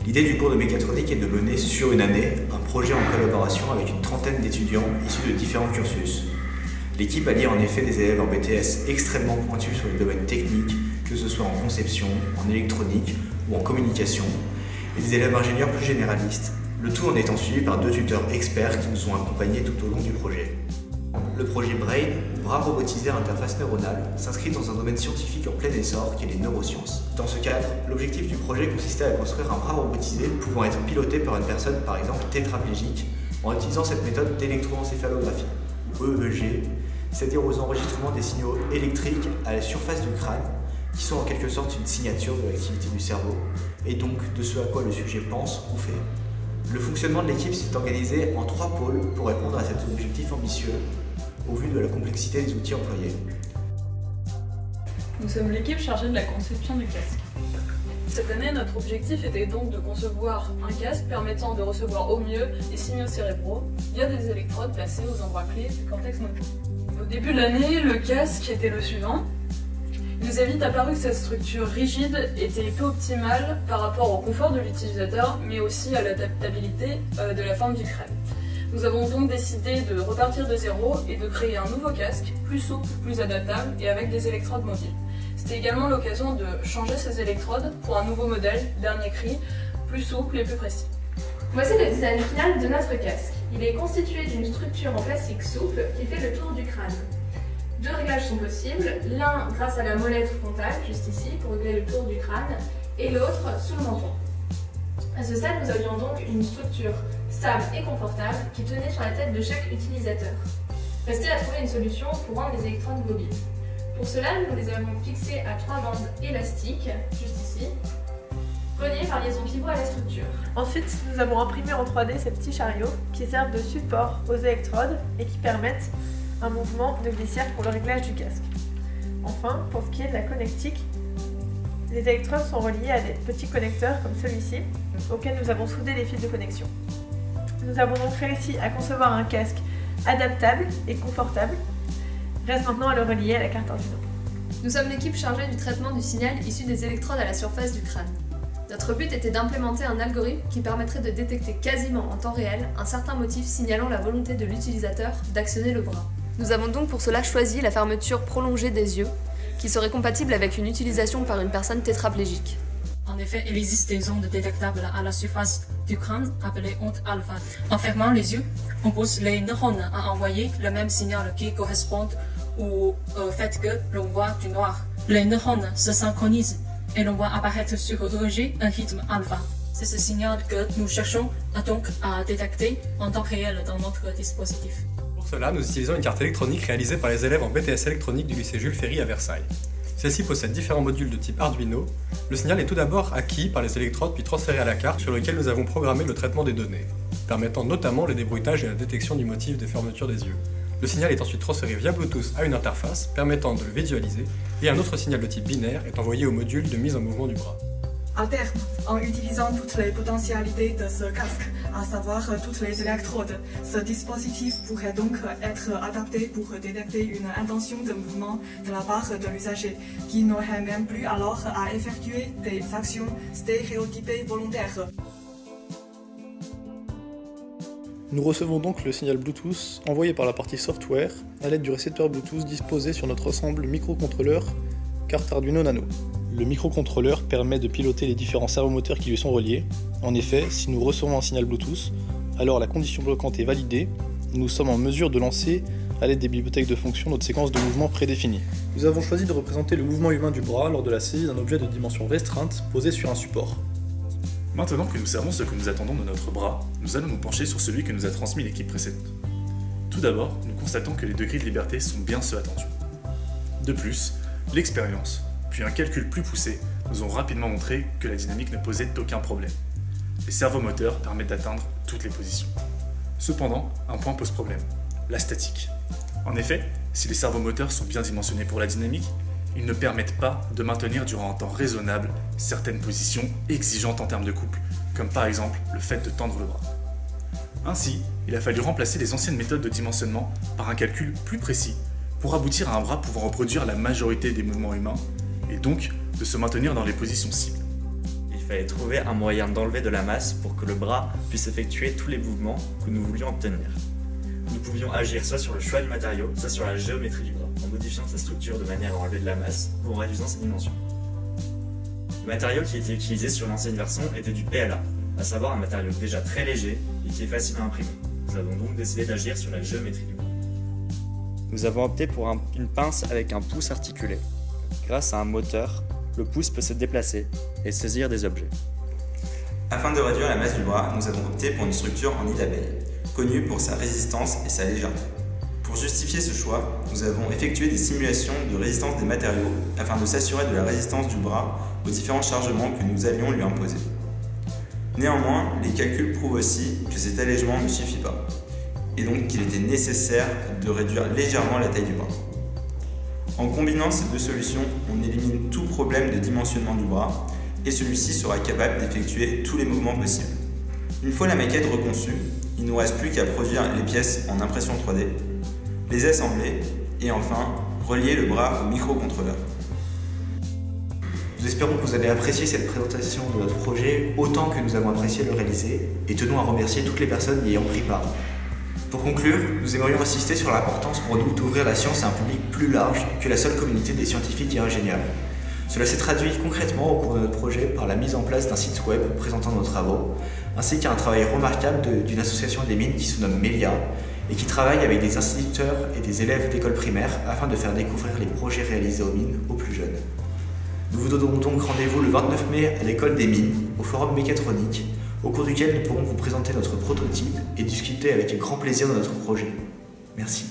L'idée du cours de mécatronique est de mener sur une année un projet en collaboration avec une trentaine d'étudiants issus de différents cursus. L'équipe allie en effet des élèves en BTS extrêmement pointus sur les domaines techniques, que ce soit en conception, en électronique ou en communication, et des élèves ingénieurs plus généralistes, le tout en étant suivi par 2 tuteurs experts qui nous ont accompagnés tout au long du projet. Le projet BRAIN, bras robotisé à interface neuronale, s'inscrit dans un domaine scientifique en plein essor qui est les neurosciences. Dans ce cadre, l'objectif du projet consistait à construire un bras robotisé pouvant être piloté par une personne par exemple tétraplégique en utilisant cette méthode d'électroencéphalographie, ou EEG, c'est-à-dire aux enregistrements des signaux électriques à la surface du crâne qui sont en quelque sorte une signature de l'activité du cerveau et donc de ce à quoi le sujet pense ou fait. Le fonctionnement de l'équipe s'est organisé en 3 pôles pour répondre à cet objectif ambitieux au vu de la complexité des outils employés. Nous sommes l'équipe chargée de la conception du casque. Cette année, notre objectif était donc de concevoir un casque permettant de recevoir au mieux les signaux cérébraux via des électrodes placées aux endroits clés du cortex moteur. Au début de l'année, le casque était le suivant. Il nous est vite apparu que cette structure rigide était peu optimale par rapport au confort de l'utilisateur, mais aussi à l'adaptabilité de la forme du crâne. Nous avons donc décidé de repartir de zéro et de créer un nouveau casque, plus souple, plus adaptable et avec des électrodes mobiles. C'était également l'occasion de changer ces électrodes pour un nouveau modèle, dernier cri, plus souple et plus précis. Voici le design final de notre casque. Il est constitué d'une structure en plastique souple qui fait le tour du crâne. 2 réglages sont possibles, l'un grâce à la molette frontale, juste ici, pour régler le tour du crâne, et l'autre sous le menton. À ce stade, nous avions donc une structure stable et confortable qui tenait sur la tête de chaque utilisateur. Restait à trouver une solution pour rendre les électrodes mobiles. Pour cela, nous les avons fixées à 3 bandes élastiques, juste ici, reliées par liaison pivot à la structure. Ensuite, nous avons imprimé en 3D ces petits chariots qui servent de support aux électrodes et qui permettent un mouvement de glissière pour le réglage du casque. Enfin, pour ce qui est de la connectique, les électrodes sont reliées à des petits connecteurs comme celui-ci, auxquels nous avons soudé les fils de connexion. Nous avons donc réussi à concevoir un casque adaptable et confortable. Reste maintenant à le relier à la carte Arduino. Nous sommes l'équipe chargée du traitement du signal issu des électrodes à la surface du crâne. Notre but était d'implémenter un algorithme qui permettrait de détecter quasiment en temps réel un certain motif signalant la volonté de l'utilisateur d'actionner le bras. Nous avons donc pour cela choisi la fermeture prolongée des yeux, qui serait compatible avec une utilisation par une personne tétraplégique. En effet, il existe des ondes détectables à la surface du crâne, appelées ondes alpha. En fermant les yeux, on pousse les neurones à envoyer le même signal qui correspond au fait que l'on voit du noir. Les neurones se synchronisent et l'on voit apparaître sur EEG un rythme alpha. C'est ce signal que nous cherchons donc à détecter en temps réel dans notre dispositif. Pour cela, nous utilisons une carte électronique réalisée par les élèves en BTS électronique du lycée Jules Ferry à Versailles. Celle-ci possède différents modules de type Arduino. Le signal est tout d'abord acquis par les électrodes puis transféré à la carte sur laquelle nous avons programmé le traitement des données, permettant notamment le débruitage et la détection du motif des fermetures des yeux. Le signal est ensuite transféré via Bluetooth à une interface permettant de le visualiser et un autre signal de type binaire est envoyé au module de mise en mouvement du bras. À terme, en utilisant toutes les potentialités de ce casque, à savoir toutes les électrodes, ce dispositif pourrait donc être adapté pour détecter une intention de mouvement de la part de l'usager, qui n'aurait même plus alors à effectuer des actions stéréotypées volontaires. Nous recevons donc le signal Bluetooth envoyé par la partie software à l'aide du récepteur Bluetooth disposé sur notre ensemble microcontrôleur carte Arduino Nano. Le microcontrôleur permet de piloter les différents servomoteurs qui lui sont reliés. En effet, si nous recevons un signal Bluetooth, alors la condition bloquante est validée et nous sommes en mesure de lancer, à l'aide des bibliothèques de fonctions, notre séquence de mouvements prédéfinie. Nous avons choisi de représenter le mouvement humain du bras lors de la saisie d'un objet de dimension restreinte posé sur un support. Maintenant que nous savons ce que nous attendons de notre bras, nous allons nous pencher sur celui que nous a transmis l'équipe précédente. Tout d'abord, nous constatons que les degrés de liberté sont bien ceux attendus. De plus, l'expérience, puis un calcul plus poussé, nous ont rapidement montré que la dynamique ne posait aucun problème. Les servomoteurs permettent d'atteindre toutes les positions. Cependant, un point pose problème, la statique. En effet, si les servomoteurs sont bien dimensionnés pour la dynamique, ils ne permettent pas de maintenir durant un temps raisonnable certaines positions exigeantes en termes de couple, comme par exemple le fait de tendre le bras. Ainsi, il a fallu remplacer les anciennes méthodes de dimensionnement par un calcul plus précis pour aboutir à un bras pouvant reproduire la majorité des mouvements humains et donc de se maintenir dans les positions cibles. Il fallait trouver un moyen d'enlever de la masse pour que le bras puisse effectuer tous les mouvements que nous voulions obtenir. Nous pouvions agir soit sur le choix du matériau, soit sur la géométrie du bras, en modifiant sa structure de manière à enlever de la masse ou en réduisant ses dimensions. Le matériau qui était utilisé sur l'ancienne version était du PLA, à savoir un matériau déjà très léger et qui est facile à imprimer. Nous avons donc décidé d'agir sur la géométrie du bras. Nous avons opté pour une pince avec un pouce articulé. Grâce à un moteur, le pouce peut se déplacer et saisir des objets. Afin de réduire la masse du bras, nous avons opté pour une structure en nid d'abeille, connue pour sa résistance et sa légèreté. Pour justifier ce choix, nous avons effectué des simulations de résistance des matériaux afin de s'assurer de la résistance du bras aux différents chargements que nous allions lui imposer. Néanmoins, les calculs prouvent aussi que cet allègement ne suffit pas, et donc qu'il était nécessaire de réduire légèrement la taille du bras. En combinant ces deux solutions, on élimine tout problème de dimensionnement du bras, et celui-ci sera capable d'effectuer tous les mouvements possibles. Une fois la maquette reconçue, il ne nous reste plus qu'à produire les pièces en impression 3D, les assembler et enfin relier le bras au microcontrôleur. Nous espérons que vous avez apprécié cette présentation de notre projet autant que nous avons apprécié le réaliser et tenons à remercier toutes les personnes y ayant pris part. Pour conclure, nous aimerions insister sur l'importance pour nous d'ouvrir la science à un public plus large que la seule communauté des scientifiques et ingénieurs. Cela s'est traduit concrètement au cours de notre projet par la mise en place d'un site web présentant nos travaux, ainsi qu'un travail remarquable d'une association des mines qui se nomme MELIA et qui travaille avec des instituteurs et des élèves d'école primaire afin de faire découvrir les projets réalisés aux mines aux plus jeunes. Nous vous donnons donc rendez-vous le 29 mai à l'école des mines, au forum mécatronique, au cours duquel nous pourrons vous présenter notre prototype et discuter avec grand plaisir de notre projet. Merci.